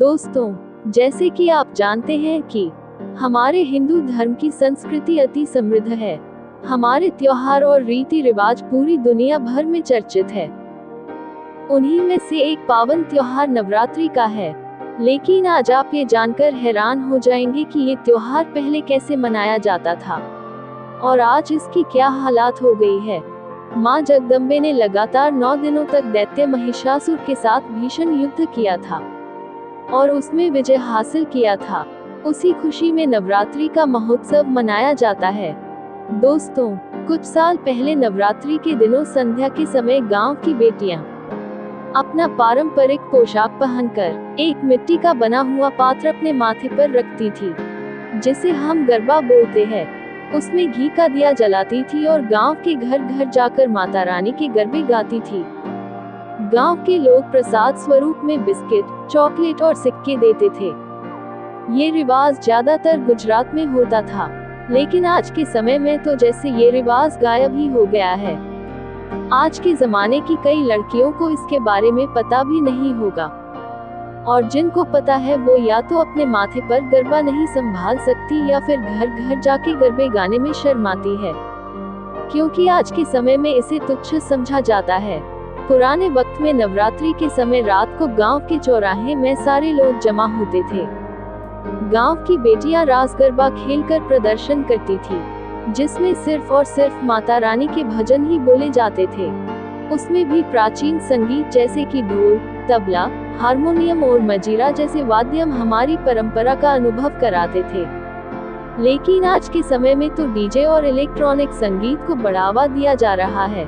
दोस्तों, जैसे कि आप जानते हैं कि हमारे हिंदू धर्म की संस्कृति अति समृद्ध है। हमारे त्योहार और रीति रिवाज पूरी दुनिया भर में चर्चित है। उन्हीं में से एक पावन त्योहार नवरात्रि का है। लेकिन आज आप ये जानकर हैरान हो जाएंगे कि ये त्योहार पहले कैसे मनाया जाता था और आज इसकी क्या हालात हो गई है। माँ जगदम्बे ने लगातार 9 दिनों तक दैत्य महिषासुर के साथ भीषण युद्ध किया था और उसमें विजय हासिल किया था। उसी खुशी में नवरात्रि का महोत्सव मनाया जाता है। दोस्तों, कुछ साल पहले नवरात्रि के दिनों संध्या के समय गांव की बेटियां अपना पारंपरिक पोशाक पहनकर एक मिट्टी का बना हुआ पात्र अपने माथे पर रखती थी, जिसे हम गरबा बोलते हैं। उसमें घी का दिया जलाती थी और गांव के घर घर जाकर माता रानी के गरबे गाती थी। गांव के लोग प्रसाद स्वरूप में बिस्किट, चॉकलेट और सिक्के देते थे। ये रिवाज ज्यादातर गुजरात में होता था, लेकिन आज के समय में तो जैसे ये रिवाज गायब ही हो गया है। आज के जमाने की कई लड़कियों को इसके बारे में पता भी नहीं होगा, और जिनको पता है वो या तो अपने माथे पर गरबा नहीं संभाल सकती या फिर घर घर जाके गरबे गाने में शर्माती है, क्योंकि आज के समय में इसे तुच्छ समझा जाता है। पुराने वक्त में नवरात्रि के समय रात को गांव के चौराहे में सारे लोग जमा होते थे। गांव की बेटियां रास गरबा खेलकर प्रदर्शन करती थी, जिसमें सिर्फ और सिर्फ माता रानी के भजन ही बोले जाते थे। उसमें भी प्राचीन संगीत जैसे कि ढोल, तबला, हारमोनियम और मजीरा जैसे वाद्य हमारी परंपरा का अनुभव कराते थे। लेकिन आज के समय में तो डीजे और इलेक्ट्रॉनिक संगीत को बढ़ावा दिया जा रहा है।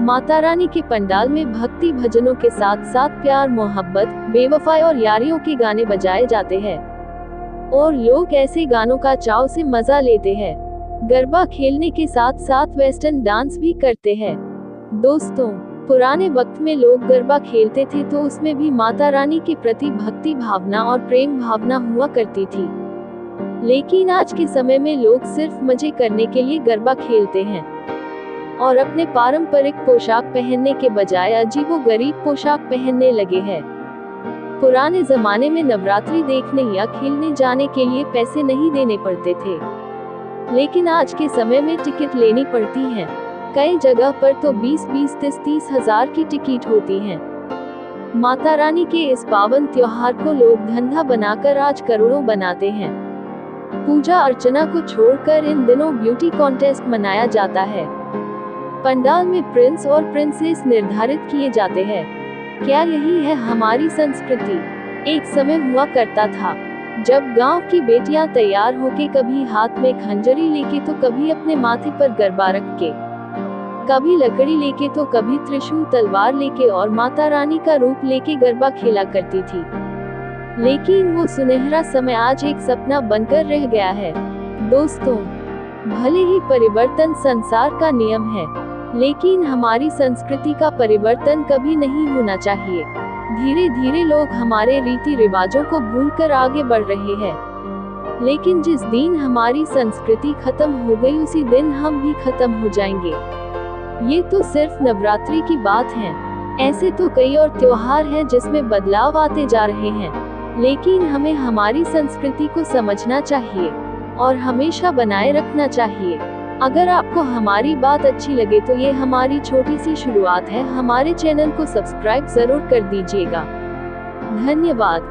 माता रानी के पंडाल में भक्ति भजनों के साथ साथ प्यार, मोहब्बत, बेवफाई और यारियों के गाने बजाए जाते हैं और लोग ऐसे गानों का चाव से मजा लेते हैं। गरबा खेलने के साथ साथ वेस्टर्न डांस भी करते हैं। दोस्तों, पुराने वक्त में लोग गरबा खेलते थे तो उसमें भी माता रानी के प्रति भक्ति भावना और प्रेम भावना हुआ करती थी। लेकिन आज के समय में लोग सिर्फ मजे करने के लिए गरबा खेलते हैं और अपने पारंपरिक पोशाक पहनने के बजाय अजीबोगरीब पोशाक पहनने लगे हैं। पुराने जमाने में नवरात्रि देखने या खेलने जाने के लिए पैसे नहीं देने पड़ते थे, लेकिन आज के समय में टिकट लेनी पड़ती है। कई जगह पर तो 20-20, 30-30 हजार की टिकट होती हैं। माता रानी के इस पावन त्योहार को लोग धंधा बनाकर आज करोड़ों बनाते हैं। पूजा अर्चना को छोड़कर इन दिनों ब्यूटी कॉन्टेस्ट मनाया जाता है। पंडाल में प्रिंस और प्रिंसेस निर्धारित किए जाते हैं। क्या यही है हमारी संस्कृति? एक समय हुआ करता था जब गांव की बेटियां तैयार होके कभी हाथ में खंजरी लेके तो कभी अपने माथे पर गरबा रख के, कभी लकड़ी लेके तो कभी त्रिशूल तलवार लेके और माता रानी का रूप लेके गरबा खेला करती थी। लेकिन वो सुनहरा समय आज एक सपना बनकर रह गया है। दोस्तों, भले ही परिवर्तन संसार का नियम है, लेकिन हमारी संस्कृति का परिवर्तन कभी नहीं होना चाहिए। धीरे धीरे लोग हमारे रीति रिवाजों को भूलकर आगे बढ़ रहे हैं, लेकिन जिस दिन हमारी संस्कृति खत्म हो गई उसी दिन हम भी खत्म हो जाएंगे। ये तो सिर्फ नवरात्रि की बात है, ऐसे तो कई और त्योहार हैं जिसमें बदलाव आते जा रहे हैं, लेकिन हमें हमारी संस्कृति को समझना चाहिए और हमेशा बनाए रखना चाहिए। अगर आपको हमारी बात अच्छी लगे तो ये हमारी छोटी सी शुरुआत है। हमारे चैनल को सब्सक्राइब जरूर कर दीजिएगा। धन्यवाद।